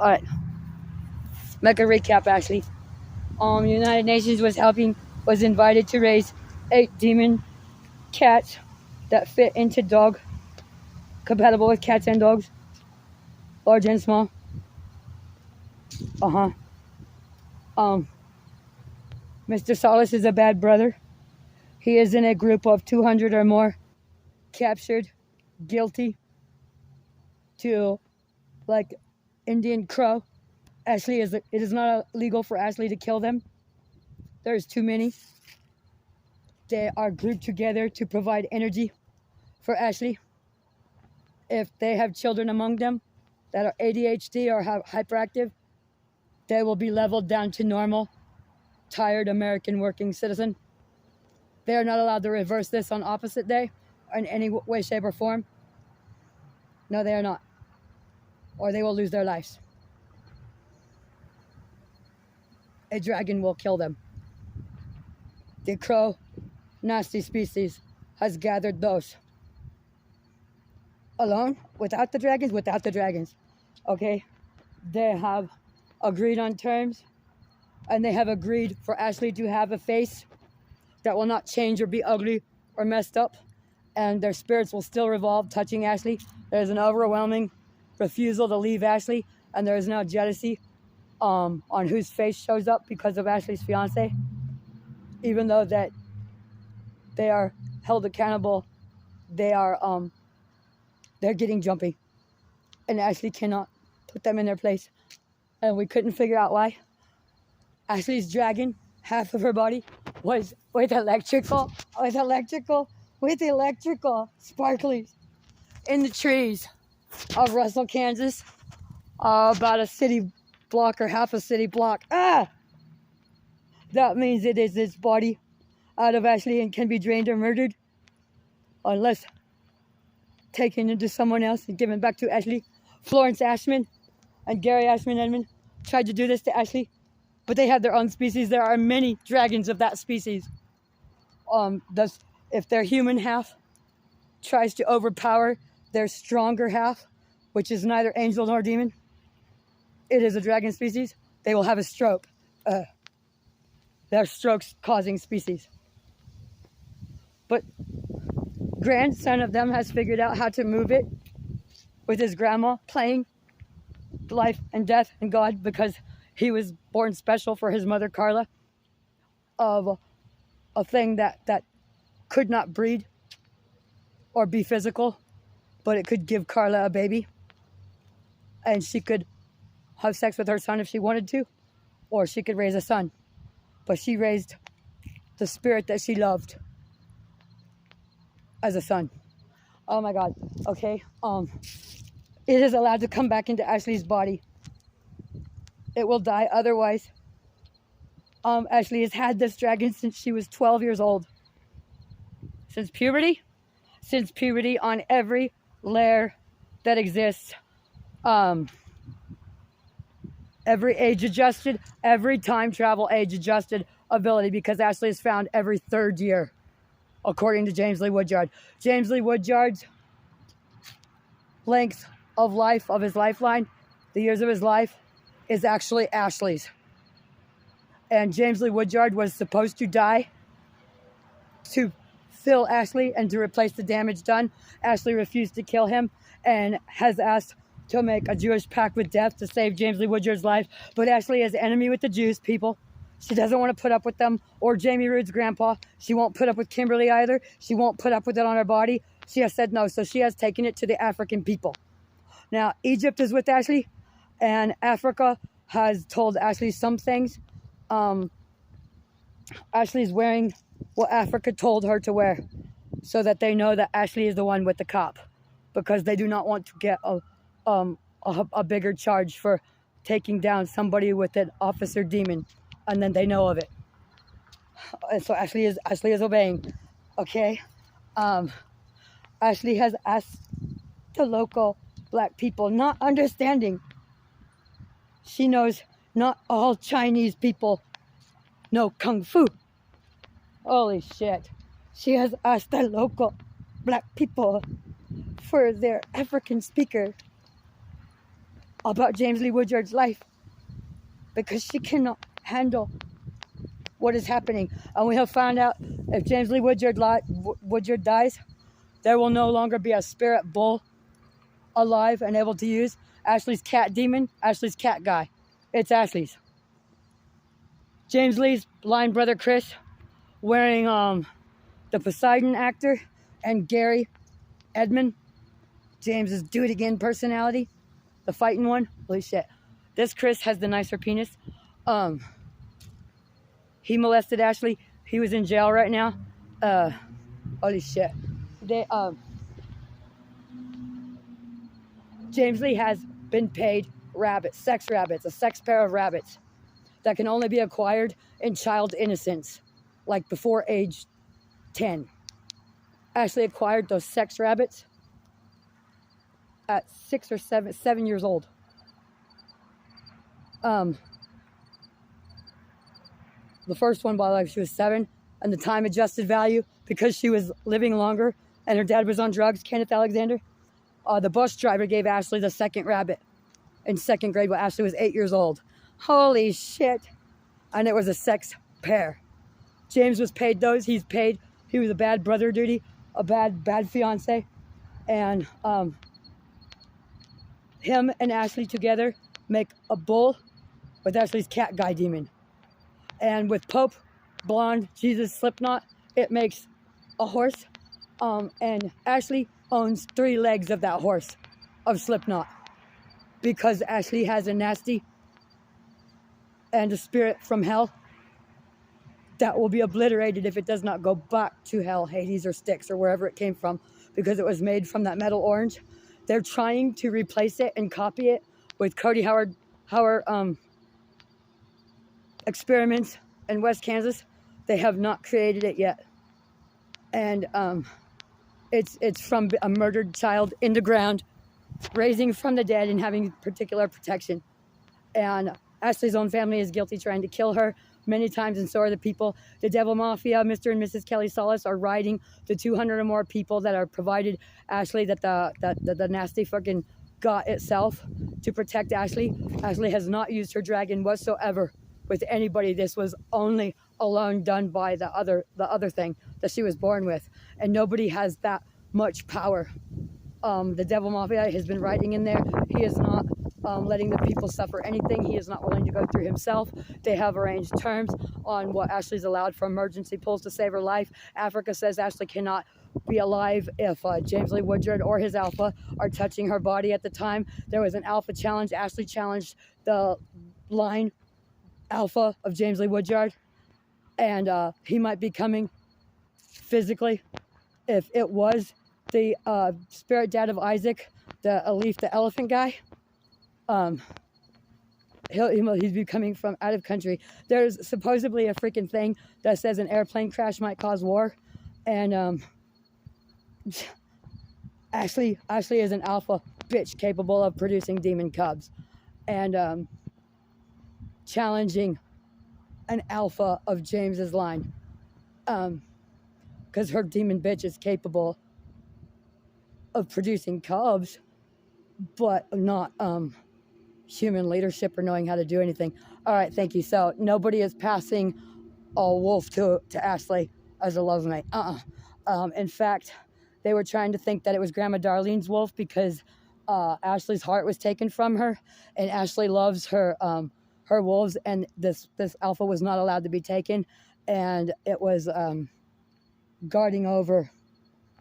All right, make a recap. Actually, United Nations was invited to raise 8 demon cats that fit into dog, compatible with cats and dogs, large and small. Um, Mr. Solace is a bad brother. He is in a group of 200 or more, captured, guilty to, like, Indian Crow. It is not illegal for Ashley to kill them. There's too many. They are grouped together to provide energy for Ashley. If they have children among them that are ADHD or have hyperactive, they will be leveled down to normal, tired American working citizen. They are not allowed to reverse this on opposite day in any way, shape, or form. No, they are not. Or they will lose their lives. A dragon will kill them. The crow, nasty species, has gathered those. Alone, without the dragons, okay? They have agreed on terms, and they have agreed for Ashley to have a face that will not change or be ugly or messed up, and their spirits will still revolve touching Ashley. There's an overwhelming refusal to leave Ashley, and there is now jealousy on whose face shows up because of Ashley's fiance. Even though that they are held accountable, they're getting jumpy, and Ashley cannot put them in their place, and we couldn't figure out why. Ashley's dragon, half of her body was with electrical sparklies in the trees of Russell, Kansas, about a city block or half a city block. That means it is this body out of Ashley and can be drained or murdered unless taken into someone else and given back to Ashley. Florence Ashman and Gary Ashman Edmond tried to do this to Ashley, but they have their own species. There are many dragons of that species. Thus, if their human half tries to overpower their stronger half, which is neither angel nor demon, it is a dragon species, they will have a stroke. They're strokes-causing species. But grandson of them has figured out how to move it with his grandma playing life and death and God, because he was born special for his mother Carla, of a thing that could not breed or be physical, but it could give Carla a baby, and she could have sex with her son if she wanted to, or she could raise a son. But she raised the spirit that she loved as a son. Oh my God. Okay. It is allowed to come back into Ashley's body. It will die otherwise. Ashley has had this dragon since she was 12 years old. Since puberty on every layer that exists. Every age adjusted, every time travel age adjusted ability, because Ashley is found every 3rd year, according to James Lee Woodyard. James Lee Woodyard's length of life, of his lifeline, the years of his life, is actually Ashley's. And James Lee Woodyard was supposed to die to fill Ashley and to replace the damage done. Ashley refused to kill him and has asked to make a Jewish pact with death to save James Lee Woodyard's life. But Ashley is enemy with the Jews, people. She doesn't want to put up with them, or Jamie Rood's grandpa. She won't put up with Kimberly either. She won't put up with it on her body. She has said no, so she has taken it to the African people. Now, Egypt is with Ashley, and Africa has told Ashley some things. Ashley's wearing what Africa told her to wear, so that they know that Ashley is the one with the cop, because they do not want to get a bigger charge for taking down somebody with an officer demon, and then they know of it. And so Ashley is obeying. Okay. Ashley has asked the local black people, not understanding. She knows not all Chinese people know Kung Fu. Holy shit. She has asked the local black people for their African speaker about James Lee Woodyard's life because she cannot handle what is happening. And we have found out if James Lee Woodyard dies, there will no longer be a spirit bull alive and able to use Ashley's cat demon, Ashley's cat guy. It's Ashley's. James Lee's blind brother Chris wearing the Poseidon actor, and Gary Edmond, James's do it again personality, the fighting one. Holy shit. This Chris has the nicer penis. He molested Ashley. He was in jail right now. Holy shit. James Lee has been paid rabbits, a sex pair of rabbits that can only be acquired in child innocence, like before age 10. Ashley acquired those sex rabbits at 6 or 7 years old. The first one, by the way, she was 7, and the time adjusted value, because she was living longer and her dad was on drugs, Kenneth Alexander, the bus driver gave Ashley the second rabbit in 2nd grade when Ashley was 8 years old. Holy shit. And it was a sex pair. James was paid those. He was a bad brother duty, a bad fiance. And him and Ashley together make a bull with Ashley's cat guy demon. And with Pope, Blonde, Jesus, Slipknot, it makes a horse. And Ashley owns 3 legs of that horse of Slipknot, because Ashley has a nasty and a spirit from hell that will be obliterated if it does not go back to hell, Hades or Styx or wherever it came from, because it was made from that metal orange. They're trying to replace it and copy it with Cody Howard experiments in West Kansas. They have not created it yet. And it's from a murdered child in the ground, raising from the dead and having particular protection. And Ashley's own family is guilty, trying to kill her many times, and so are the people. The Devil Mafia, Mr. and Mrs. Kelly Solis, are riding the 200 or more people that are provided Ashley, that the nasty fucking got itself to protect Ashley. Ashley has not used her dragon whatsoever with anybody. This was only alone done by the other thing that she was born with, and nobody has that much power. The Devil Mafia has been riding in there. He is not letting the people suffer anything. He is not willing to go through himself. They have arranged terms on what Ashley's allowed for emergency pulls to save her life. Africa says Ashley cannot be alive if James Lee Woodyard or his alpha are touching her body at the time. There was an alpha challenge. Ashley challenged the line alpha of James Lee Woodyard, and he might be coming physically. If it was the spirit dad of Isaac, the Alif, the elephant guy, he's be coming from out of country. There's supposedly a freaking thing that says an airplane crash might cause war, and Ashley is an alpha bitch capable of producing demon cubs, and challenging an alpha of James's line, because her demon bitch is capable of producing cubs, but not human leadership or knowing how to do anything. All right, thank you. So nobody is passing a wolf to Ashley as a love mate. In fact, they were trying to think that it was Grandma Darlene's wolf, because Ashley's heart was taken from her, and Ashley loves her wolves, and this alpha was not allowed to be taken, and it was guarding over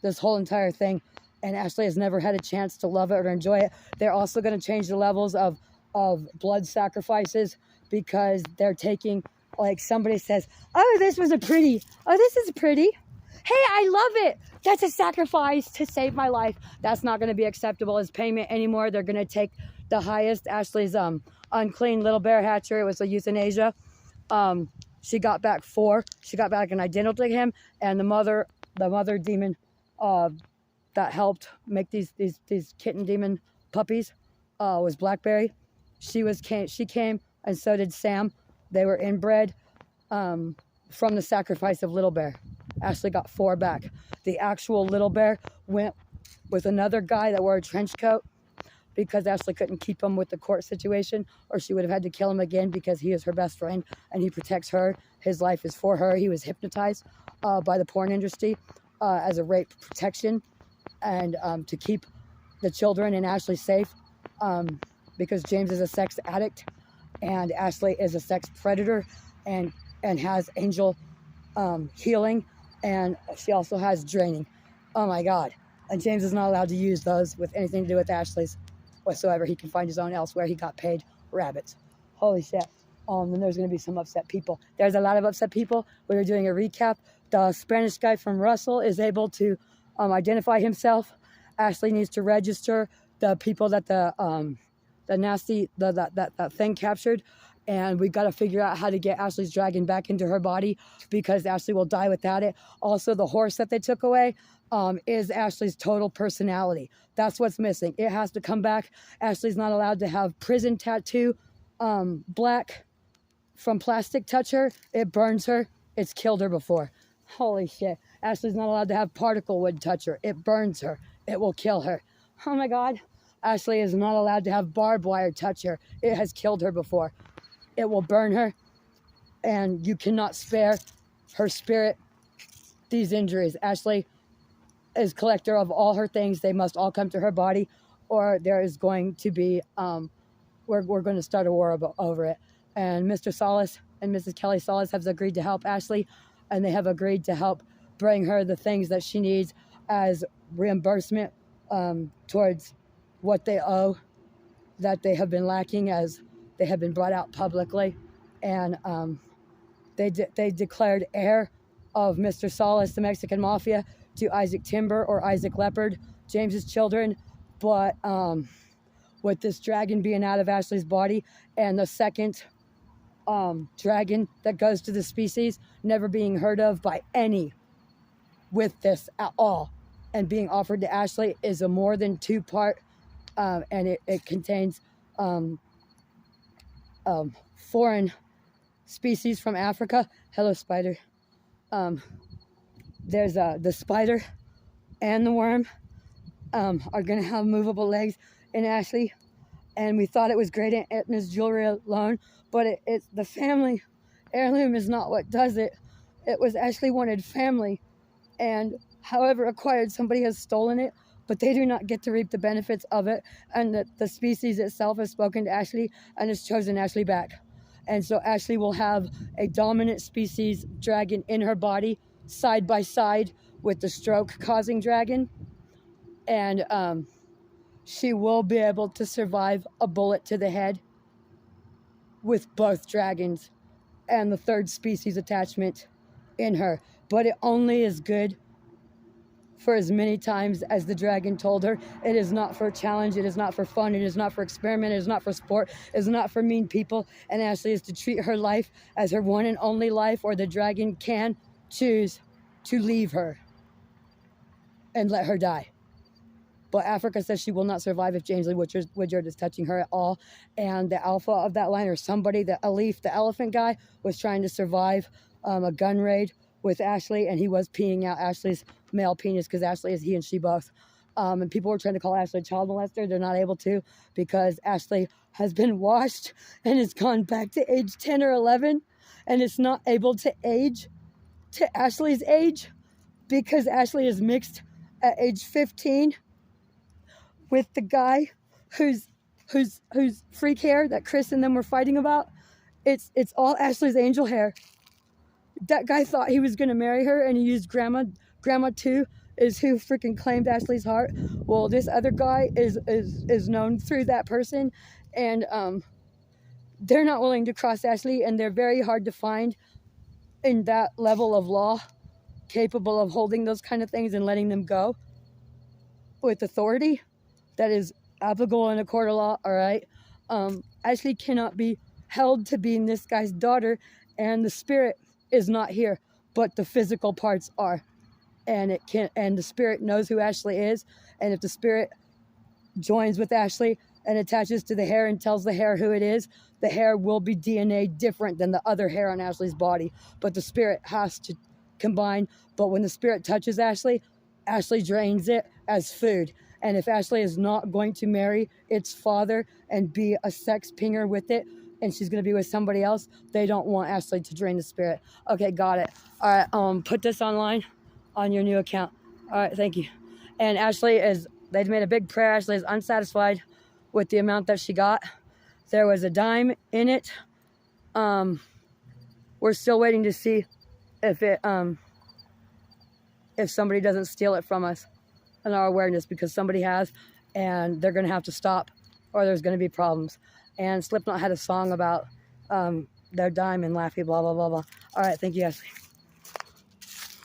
this whole entire thing, and Ashley has never had a chance to love it or enjoy it. They're also going to change the levels of blood sacrifices, because they're taking, like, somebody says, oh, this is pretty. Hey, I love it. That's a sacrifice to save my life. That's not going to be acceptable as payment anymore. They're going to take the highest. Ashley's unclean little bear hatcher, it was a euthanasia. She got back 4. She got back an identical to him, and the mother demon that helped make these kitten demon puppies was Blackberry. She came, and so did Sam. They were inbred from the sacrifice of Little Bear. Ashley got 4 back. The actual Little Bear went with another guy that wore a trench coat, because Ashley couldn't keep him with the court situation, or she would have had to kill him again because he is her best friend and he protects her. His life is for her. He was hypnotized by the porn industry as a rape protection and to keep the children and Ashley safe because James is a sex addict and Ashley is a sex predator and has angel healing, and she also has draining. Oh my God. And James is not allowed to use those with anything to do with Ashley's whatsoever. He can find his own elsewhere. He got paid rabbits. Holy shit. And there's going to be some upset people. There's a lot of upset people. We were doing a recap. The Spanish guy from Russell is able to identify himself. Ashley needs to register the people that the nasty, that thing captured. And we got to figure out how to get Ashley's dragon back into her body because Ashley will die without it. Also, the horse that they took away is Ashley's total personality. That's what's missing. It has to come back. Ashley's not allowed to have prison tattoo, black from plastic touch her. It burns her. It's killed her before. Holy shit. Ashley's not allowed to have particle wood touch her. It burns her. It will kill her. Oh my God. Ashley is not allowed to have barbed wire touch her. It has killed her before. It will burn her, and you cannot spare her spirit these injuries. Ashley is collector of all her things. They must all come to her body, or there is going to be, we're going to start a war over it. And Mr. Solis and Mrs. Kelly Solis have agreed to help Ashley, and they have agreed to help bring her the things that she needs as reimbursement towards what they owe that they have been lacking as they have been brought out publicly. And they declared heir of Mr. Solis, the Mexican Mafia, to Isaac Timber or Isaac Leopard, James's children. But with this dragon being out of Ashley's body and the second dragon that goes to the species never being heard of by any with this at all and being offered to Ashley is a more than two-part and it contains foreign species from Africa. Hello, spider. There's the spider and the worm are going to have movable legs in Ashley. And we thought it was great Aunt Edna's jewelry alone, but it's the family heirloom is not what does it. It was Ashley wanted family, and however acquired, somebody has stolen it, but they do not get to reap the benefits of it. And the species itself has spoken to Ashley and has chosen Ashley back. And so Ashley will have a dominant species dragon in her body side by side with the stroke-causing dragon. And she will be able to survive a bullet to the head with both dragons and the third species attachment in her. But it only is good for as many times as the dragon told her. It is not for a challenge. It is not for fun. It is not for experiment. It is not for sport. It is not for mean people. And Ashley is to treat her life as her one and only life, or the dragon can choose to leave her and let her die. But Africa says she will not survive if James Lee Woodyard is touching her at all. And the alpha of that line, or somebody, the Alif, the elephant guy, was trying to survive a gun raid with Ashley, and he was peeing out Ashley's male penis because Ashley is he and she both. And people were trying to call Ashley a child molester. They're not able to because Ashley has been washed and has gone back to age 10 or 11 and is not able to age to Ashley's age because Ashley is mixed at age 15 with the guy whose freak hair that Chris and them were fighting about. It's all Ashley's angel hair. That guy thought he was going to marry her, and he used Grandma 2 is who freaking claimed Ashley's heart. Well, this other guy is known through that person, and they're not willing to cross Ashley, and they're very hard to find in that level of law capable of holding those kind of things and letting them go with authority that is applicable in a court of law. All right, Ashley cannot be held to being this guy's daughter, and the spirit is not here, but the physical parts are, and the spirit knows who Ashley is, and if the spirit joins with Ashley and attaches to the hair and tells the hair who it is, the hair will be DNA different than the other hair on Ashley's body, but the spirit has to combine. But when the spirit touches Ashley, Ashley drains it as food, And if Ashley is not going to marry its father and be a sex pinger with it, and she's going to be with somebody else, they don't want Ashley to drain the spirit. Okay, got it. All right, put this online on your new account. All right, thank you. And Ashley they've made a big prayer. Ashley is unsatisfied with the amount that she got. There was a dime in it. We're still waiting to see if somebody doesn't steal it from us in our awareness, because somebody has, and they're going to have to stop or there's going to be problems. And Slipknot had a song about their dime and Laffy, blah, blah, blah, blah. All right, thank you, Ashley.